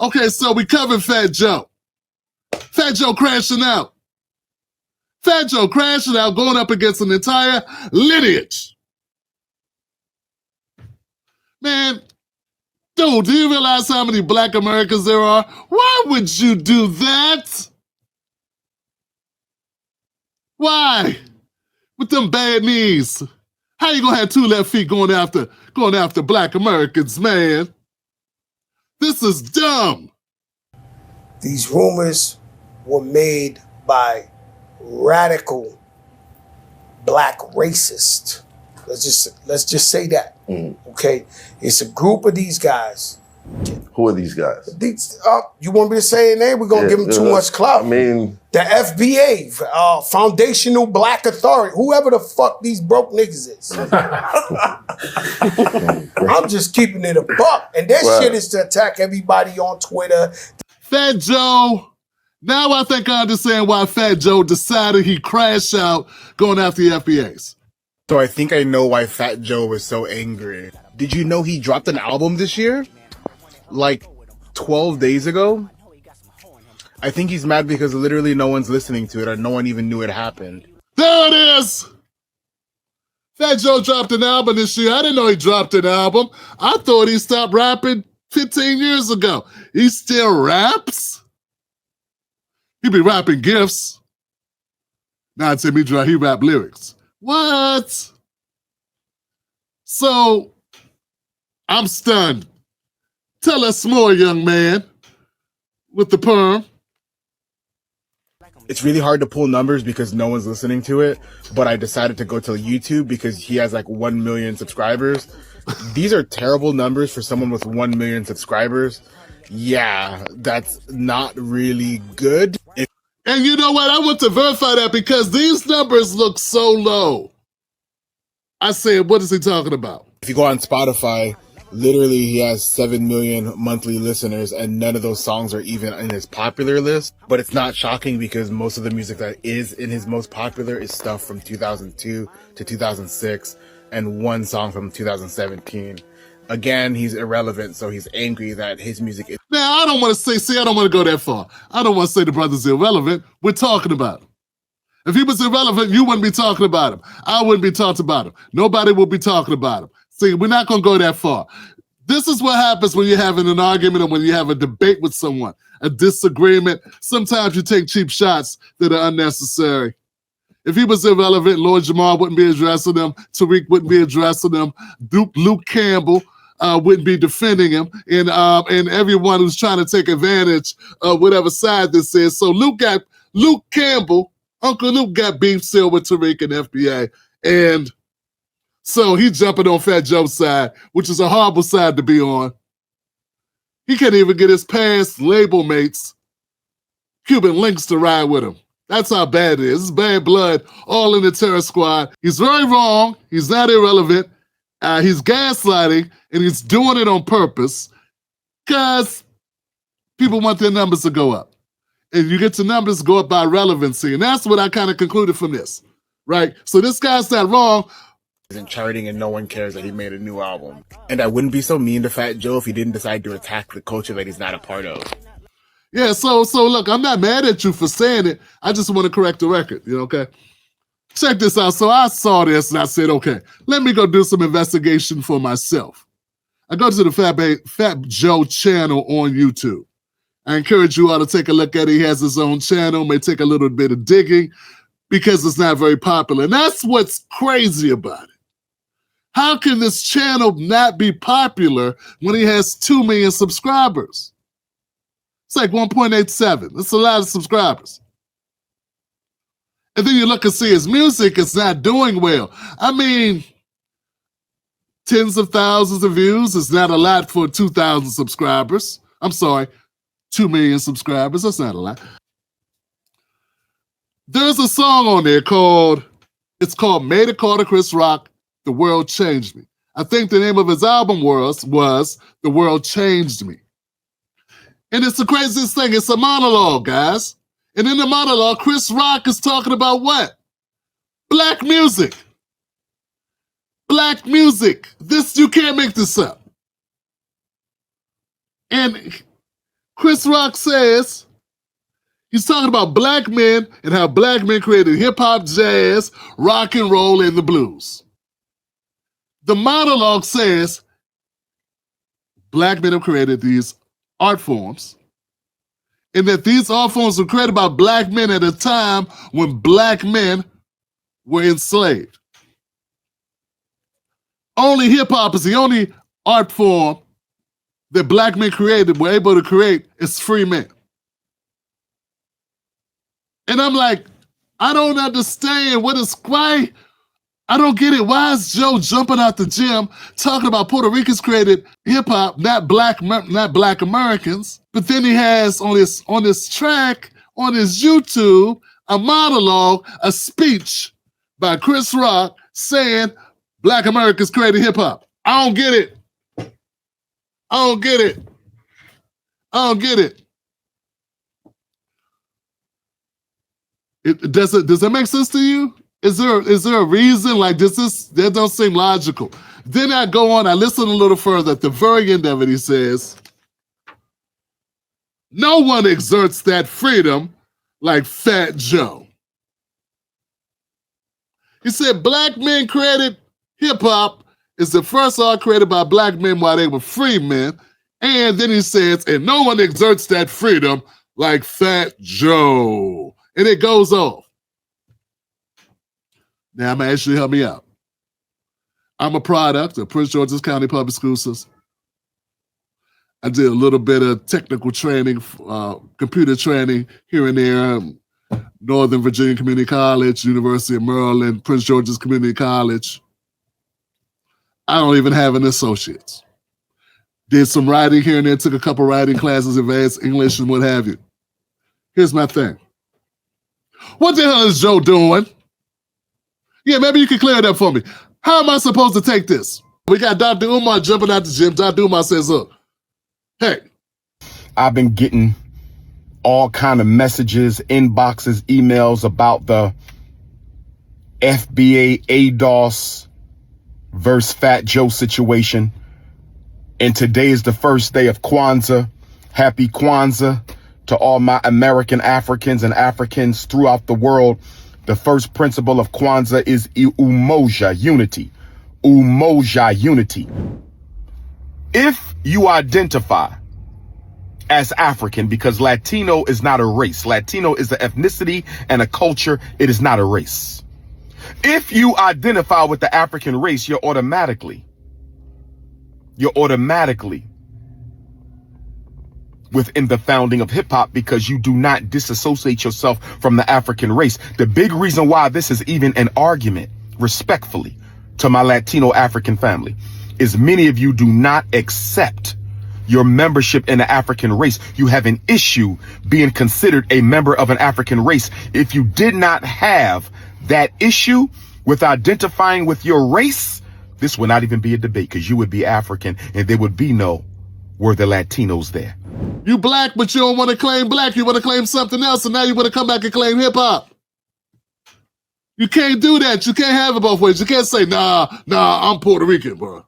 Okay, so we covered Fat Joe. Fat Joe crashing out. Fat Joe crashing out, going up against an entire lineage. Man, dude, do you realize how many black Americans there are? Why would you do that? Why? With them bad knees. How you gonna have two left feet going after black Americans, man? This is dumb. These rumors were made by radical black racists. Let's just say that. Okay? It's a group of these guys. Who are these guys? You want me to say their name? We're going to give them too much clout. I mean... The FBA, Foundational Black Authority, whoever the fuck these broke niggas is. I'm just keeping it a buck. And that shit is to attack everybody on Twitter. Fat Joe, now I think I understand why Fat Joe decided he'd crash out going after the FBAs. So I think I know why Fat Joe was so angry. Did you know he dropped an album this year? Like 12 days ago? I think he's mad because literally no one's listening to it or no one even knew it happened. There it is! Fat Joe dropped an album this year. I didn't know he dropped an album. I thought he stopped rapping 15 years ago. He still raps? He be rapping gifts. Now it's him, he rap lyrics. What? So, I'm stunned. Tell us more, young man, with the perm. It's really hard to pull numbers because no one's listening to it, but I decided to go to YouTube because he has like 1 million subscribers. These are terrible numbers for someone with 1 million subscribers. Yeah, that's not really good. And you know what? I want to verify that because these numbers look so low. I said, what is he talking about? If you go on Spotify, literally he has 7 million monthly listeners and none of those songs are even in his popular list. But it's not shocking because most of the music that is in his most popular is stuff from 2002 to 2006 and one song from 2017. Again, he's irrelevant, so he's angry that his music is... Now, I don't want to say, I don't want to go that far. I don't want to say the brother's irrelevant. We're talking about him. If he was irrelevant, you wouldn't be talking about him. I wouldn't be talking about him. Nobody would be talking about him. See, we're not going to go that far. This is what happens when you're having an argument or when you have a debate with someone, a disagreement. Sometimes you take cheap shots that are unnecessary. If he was irrelevant, Lord Jamar wouldn't be addressing him. Tariq wouldn't be addressing him. Luke Campbell wouldn't be defending him. And everyone who's trying to take advantage of whatever side this is. So Luke Campbell, Uncle Luke got beef still with Tariq and FBA. And so he's jumping on Fat Joe's side, which is a horrible side to be on. He can't even get his past label mates, Cuban Links, to ride with him. That's how bad it is. It's bad blood all in the terror squad. He's very wrong. He's not irrelevant. He's gaslighting, and he's doing it on purpose because people want their numbers to go up. And you get your numbers go up by relevancy. And that's what I kind of concluded from this, right? So this guy's not wrong. Isn't charting and no one cares that he made a new album. And I wouldn't be so mean to Fat Joe if he didn't decide to attack the culture that he's not a part of. Yeah, so look, I'm not mad at you for saying it. I just want to correct the record, okay? Check this out. So I saw this and I said, okay, let me go do some investigation for myself. I go to the Fat Joe channel on YouTube. I encourage you all to take a look at it. He has his own channel, may take a little bit of digging because it's not very popular. And that's what's crazy about it. How can this channel not be popular when he has 2 million subscribers? It's like 1.87. That's a lot of subscribers. And then you look and see his music, it's not doing well. I mean, tens of thousands of views is not a lot for 2,000 subscribers. I'm sorry, 2 million subscribers. That's not a lot. There's a song on there called Made It Call to Chris Rock, The World Changed Me. I think the name of his album was The World Changed Me. And it's the craziest thing. It's a monologue, guys. And in the monologue, Chris Rock is talking about what? Black music. Black music. This, you can't make this up. And Chris Rock says he's talking about black men and how black men created hip-hop, jazz, rock and roll, and the blues. The monologue says black men have created these art forms, and that these art forms were created by black men at a time when black men were enslaved. Only hip-hop is the only art form that black men were able to create as free men. And I'm like, I don't understand why, I don't get it. Why is Joe jumping out the gym talking about Puerto Ricans created hip hop, not black Americans? But then he has on this track, on his YouTube, a monologue, a speech by Chris Rock saying black Americans created hip hop. I don't get it. I don't get it. I don't get it. Does that make sense to you? Is there a reason? Like, that don't seem logical. Then I go on, I listen a little further. At the very end of it, he says, no one exerts that freedom like Fat Joe. He said black men created hip-hop is the first art created by black men while they were free men. And then he says, and no one exerts that freedom like Fat Joe. And it goes off. Now I'm gonna ask you to help me out. I'm a product of Prince George's County Public School System. I did a little bit of technical training, computer training here and there. Northern Virginia Community College, University of Maryland, Prince George's Community College. I don't even have an associate's. Did some writing here and there, took a couple writing classes, advanced English and what have you. Here's my thing. What the hell is Joe doing? Yeah, maybe you can clear it up for me. How am I supposed to take this? We got Dr. Umar jumping out the gym. Dr. Umar says, look, hey. I've been getting all kind of messages, inboxes, emails about the FBA ADOS versus Fat Joe situation. And today is the first day of Kwanzaa. Happy Kwanzaa to all my American Africans and Africans throughout the world. The first principle of Kwanzaa is umoja, unity. Umoja, unity. If you identify as African, because Latino is not a race. Latino is an ethnicity and a culture. It is not a race. If you identify with the African race, you're automatically within the founding of hip hop, because you do not disassociate yourself from the African race. The big reason why this is even an argument, respectfully, to my Latino African family, is many of you do not accept your membership in the African race. You have an issue being considered a member of an African race. If you did not have that issue with identifying with your race, this would not even be a debate, because you would be African and there would be no were the Latinos there. You black, but you don't want to claim black. You want to claim something else, and now you want to come back and claim hip-hop. You can't do that. You can't have it both ways. You can't say, nah, I'm Puerto Rican, bro.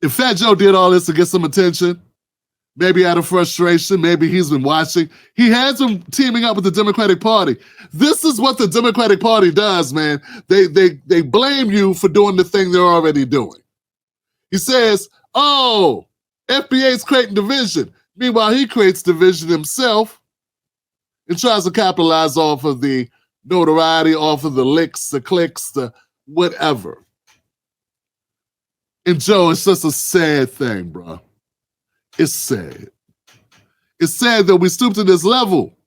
If Fat Joe did all this to get some attention, maybe out of frustration, maybe he's been watching. He has been teaming up with the Democratic Party. This is what the Democratic Party does, man. They blame you for doing the thing they're already doing. He says, oh, FBA's creating division. Meanwhile, he creates division himself and tries to capitalize off of the notoriety, off of the licks, the clicks, the whatever. And Joe, it's just a sad thing, bro. It's sad. It's sad that we stoop to this level.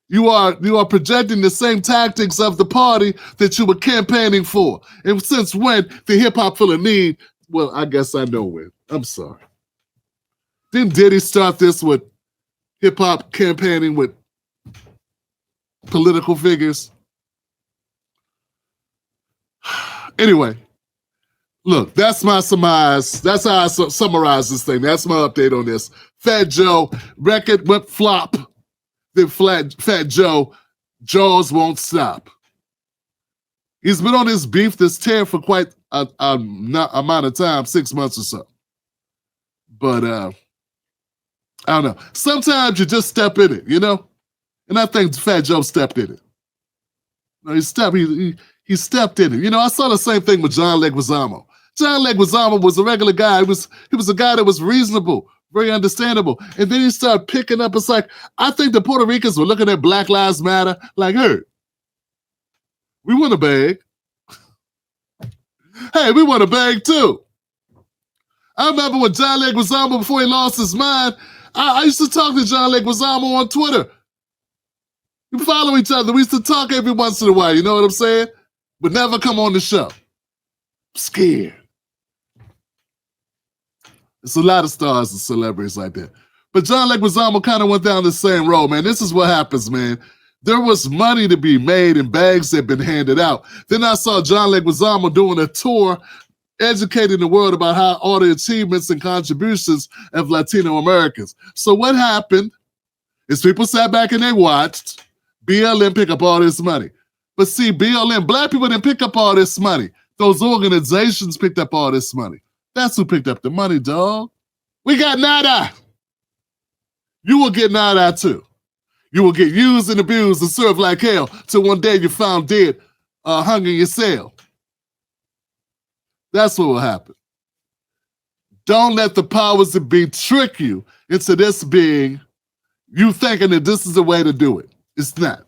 You are projecting the same tactics of the party that you were campaigning for. And since when the hip-hop feel a need? Well, I guess I know when. I'm sorry. Didn't Diddy start this with hip-hop campaigning with political figures? Anyway, look, that's my surmise. That's how I summarize this thing. That's my update on this. Fat Joe, record went flop. Then Fat Joe, Jaws won't stop. He's been on this beef, this tear for quite a amount of time, 6 months or so. But I don't know. Sometimes you just step in it, you know? And I think Fat Joe stepped in it. No, he stepped in it. You know, I saw the same thing with John Leguizamo. John Leguizamo was a regular guy. He was a guy that was reasonable, very understandable. And then he started picking up. It's like, I think the Puerto Ricans were looking at Black Lives Matter like, hey, we want to beg. Hey, we want to beg too. I remember when John Leguizamo, before he lost his mind, I used to talk to John Leguizamo on Twitter. We follow each other. We used to talk every once in a while, you know what I'm saying? But never come on the show. I'm scared. It's a lot of stars and celebrities like that. But John Leguizamo kind of went down the same road, man. This is what happens, man. There was money to be made and bags that had been handed out. Then I saw John Leguizamo doing a tour educating the world about how all the achievements and contributions of Latino Americans. So what happened is people sat back and they watched BLM pick up all this money. But see, BLM, black people didn't pick up all this money. Those organizations picked up all this money. That's who picked up the money, dog. We got nada. You will get nada too. You will get used and abused and served like hell till one day you're found dead, hung in your cell. That's what will happen. Don't let the powers that be trick you into this being, you thinking that this is the way to do it. It's not.